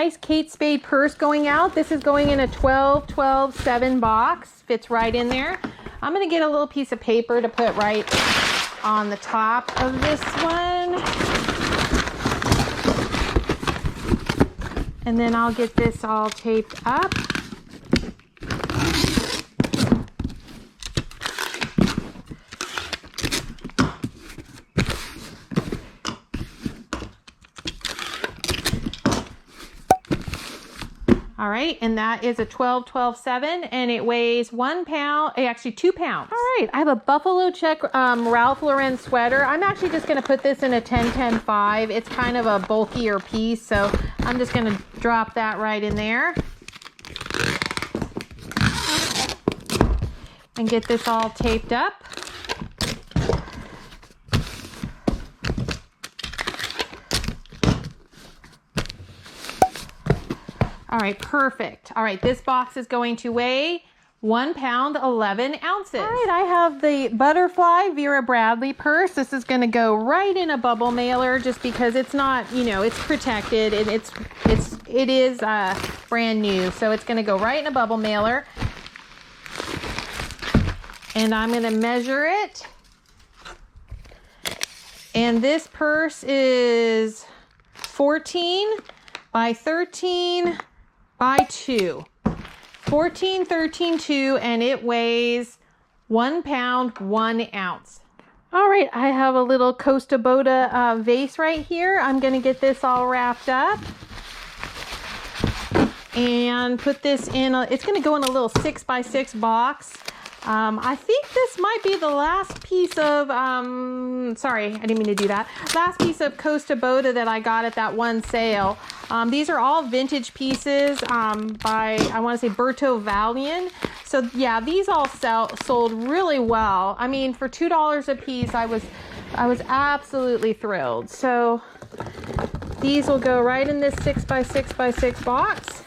nice Kate Spade purse going out. This is going in a 12-12-7 box. Fits right in there. I'm going to get a little piece of paper to put right on the top of this one. And then I'll get this all taped up. All right, and that is a 12-12-7, and it weighs 1 pound, actually 2 pounds. All right, I have a buffalo check Ralph Lauren sweater. I'm actually just gonna put this in a 10-10-5. It's kind of a bulkier piece, so I'm just gonna drop that right in there. And get this all taped up. All right, perfect. All right, this box is going to weigh 1 pound, 11 ounces. All right, I have the butterfly Vera Bradley purse. This is gonna go right in a bubble mailer just because it's not, you know, it's protected. It is brand new, so it's gonna go right in a bubble mailer. And I'm gonna measure it. And this purse is 14 by 13 by 2. 14, 13, 2, and it weighs 1 pound, 1 ounce. All right, I have a little Costa Boda vase right here. I'm gonna get this all wrapped up and put this in, it's gonna go in a little 6x6 box. I think this might be the last piece of, sorry, I didn't mean to do that. Last piece of Costa Boda that I got at that one sale. These are all vintage pieces by, I want to say, Berto Valian. So yeah, these all sold really well. I mean, for $2 a piece, I was absolutely thrilled. So these will go right in this 6x6x6 box.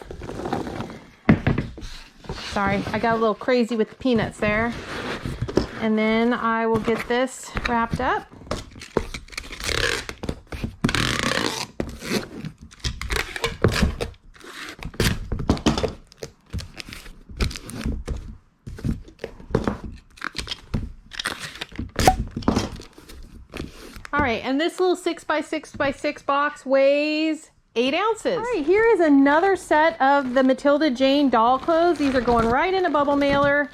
Sorry, I got a little crazy with the peanuts there. And then I will get this wrapped up. All right, and this little 6x6x6 box weighs 8 ounces. All right, here is another set of the Matilda Jane doll clothes. These are going right in a bubble mailer.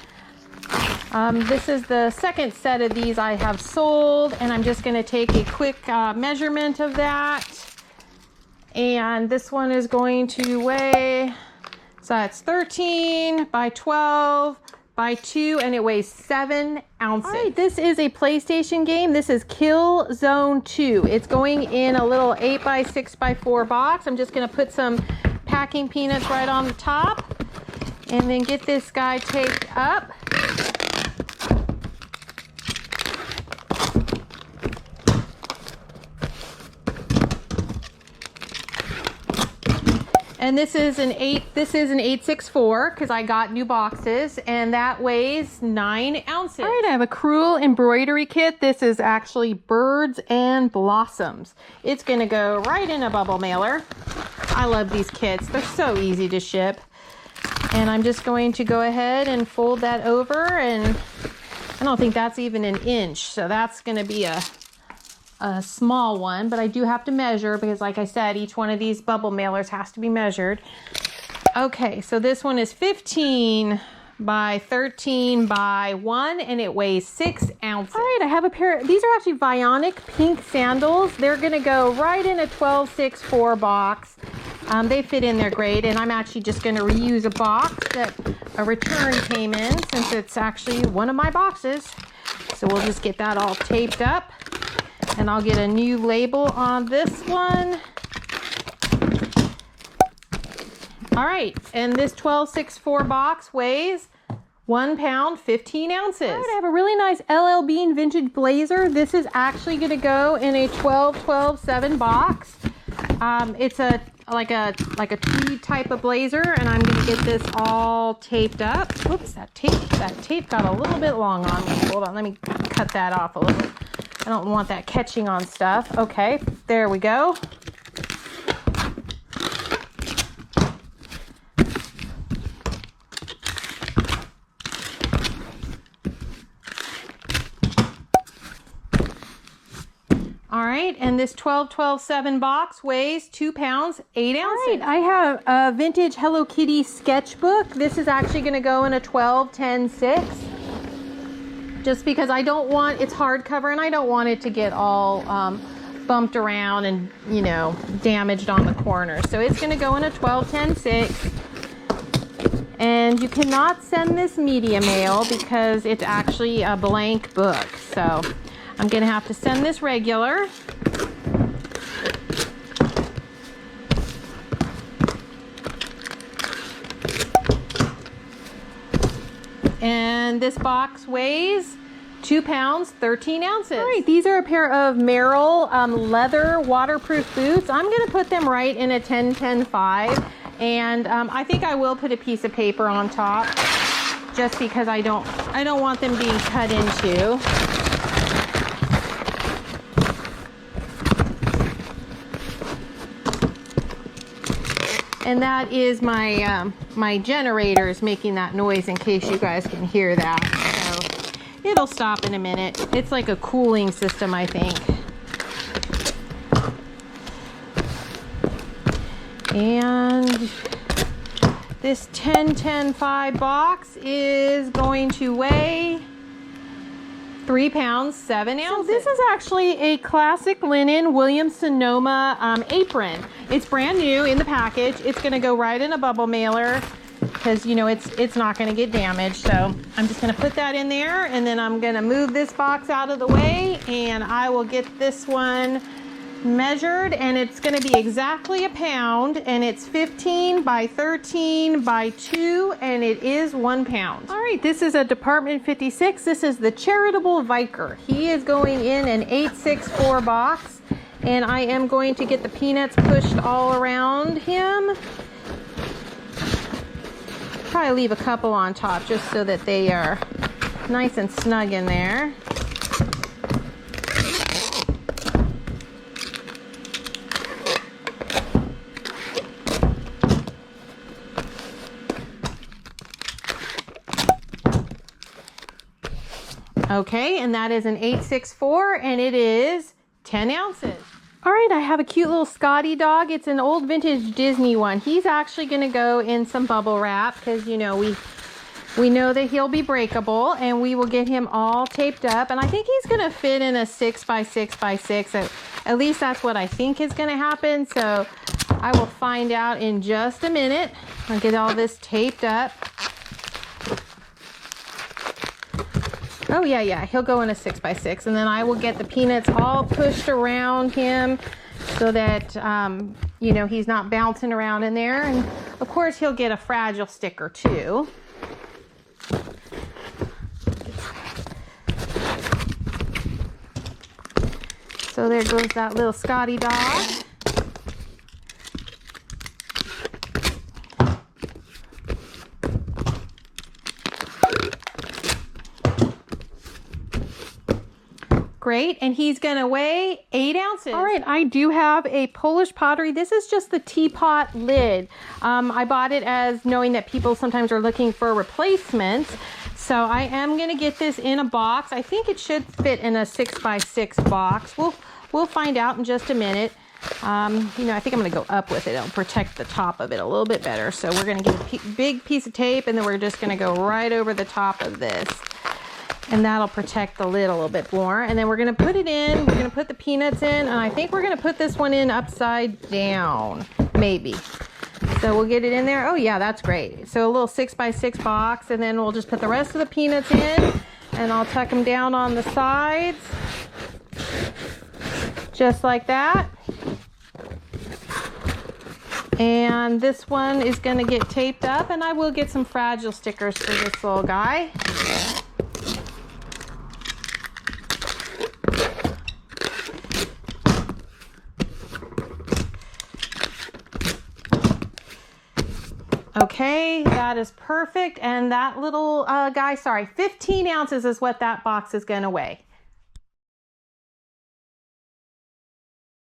This is the second set of these I have sold, and I'm just gonna take a quick measurement of that. And this one is going to weigh, so that's 13 by 12 by 2, and it weighs 7 ounces. All right, this is a PlayStation game. This is Kill Zone 2. It's going in a little 8x6x4 box. I'm just gonna put some packing peanuts right on the top and then get this guy taped up. And this is an 864 because I got new boxes, and that weighs 9 ounces. All right, I have a Cruel embroidery kit. This is actually birds and blossoms. It's gonna go right in a bubble mailer. I love these kits. They're so easy to ship. And I'm just going to go ahead and fold that over, and I don't think that's even an inch. So that's gonna be a small one, but I do have to measure because, like I said, each one of these bubble mailers has to be measured. Okay, so this one is 15 by 13 by 1, and it weighs 6 ounces. All right, I have a pair, these are actually Vionic pink sandals. They're gonna go right in a 12-6-4 box. They fit in there great, and I'm actually just gonna reuse a box that a return came in since it's actually one of my boxes. So we'll just get that all taped up. And I'll get a new label on this one. All right, and this 12-6-4 box weighs 1 pound, 15 ounces. All right, I have a really nice LL Bean vintage blazer. This is actually gonna go in a 12-12-7 box. It's like a tweed type of blazer, and I'm gonna get this all taped up. Whoops, that tape got a little bit long on me. Hold on, let me cut that off a little. I don't want that catching on stuff. Okay, there we go. right, and this 12-12-7 box weighs 2 pounds, 8 ounces. All right, I have a vintage Hello Kitty sketchbook. This is actually going to go in a 12-10-6. Just because I don't want, it's hardcover and I don't want it to get all bumped around and, you know, damaged on the corner. So it's going to go in a 12-10-6. And you cannot send this media mail because it's actually a blank book. So I'm going to have to send this regular. And this box weighs 2 pounds, 13 ounces. All right, these are a pair of Merrill leather waterproof boots. I'm going to put them right in a 10-10-5. And I think I will put a piece of paper on top just because I don't want them being cut into. And that is my my generators making that noise in case you guys can hear that. So it'll stop in a minute. It's like a cooling system, I think. And this 10-10-5 box is going to weigh 3 pounds, 7 ounces. So this is actually a classic linen Williams-Sonoma apron. It's brand new in the package. It's going to go right in a bubble mailer because, you know, it's not going to get damaged. So I'm just going to put that in there, and then I'm going to move this box out of the way, and I will get this one measured, and it's going to be exactly a pound, and it's 15 by 13 by 2, and it is 1 pound. All right, this is a Department 56. This is the Charitable Vicar. He is going in an 864 box, and I am going to get the peanuts pushed all around him. Probably leave a couple on top just so that they are nice and snug in there. Okay, and that is an 864, and it is 10 ounces. All right, I have a cute little Scotty Dog. It's an old vintage Disney one. He's actually going to go in some bubble wrap because, you know, we know that he'll be breakable, and we will get him all taped up. And I think he's going to fit in a 6 by 6 by 6. At least that's what I think is going to happen. So I will find out in just a minute. I'll get all this taped up. Oh, yeah, he'll go in a 6 by 6, and then I will get the peanuts all pushed around him so that, you know, he's not bouncing around in there. And, of course, he'll get a fragile sticker, too. So there goes that little Scotty Dog. Great, and he's gonna weigh 8 ounces. All right, I do have a Polish pottery. This is just the teapot lid. I bought it as knowing that people sometimes are looking for replacements. So I am gonna get this in a box. I think it should fit in a 6 by 6 box. We'll find out in just a minute. You know, I think I'm gonna go up with it. It'll protect the top of it a little bit better. So we're gonna get a big piece of tape, and then we're just gonna go right over the top of this. And that'll protect the lid a little bit more. And then we're gonna put it in, we're gonna put the peanuts in, and I think we're gonna put this one in upside down, maybe. So we'll get it in there. Oh yeah, that's great. So a little 6 by 6 box, and then we'll just put the rest of the peanuts in, and I'll tuck them down on the sides, just like that. And this one is gonna get taped up, and I will get some fragile stickers for this little guy. Okay, that is perfect. And that little guy, sorry, 15 ounces is what that box is going to weigh.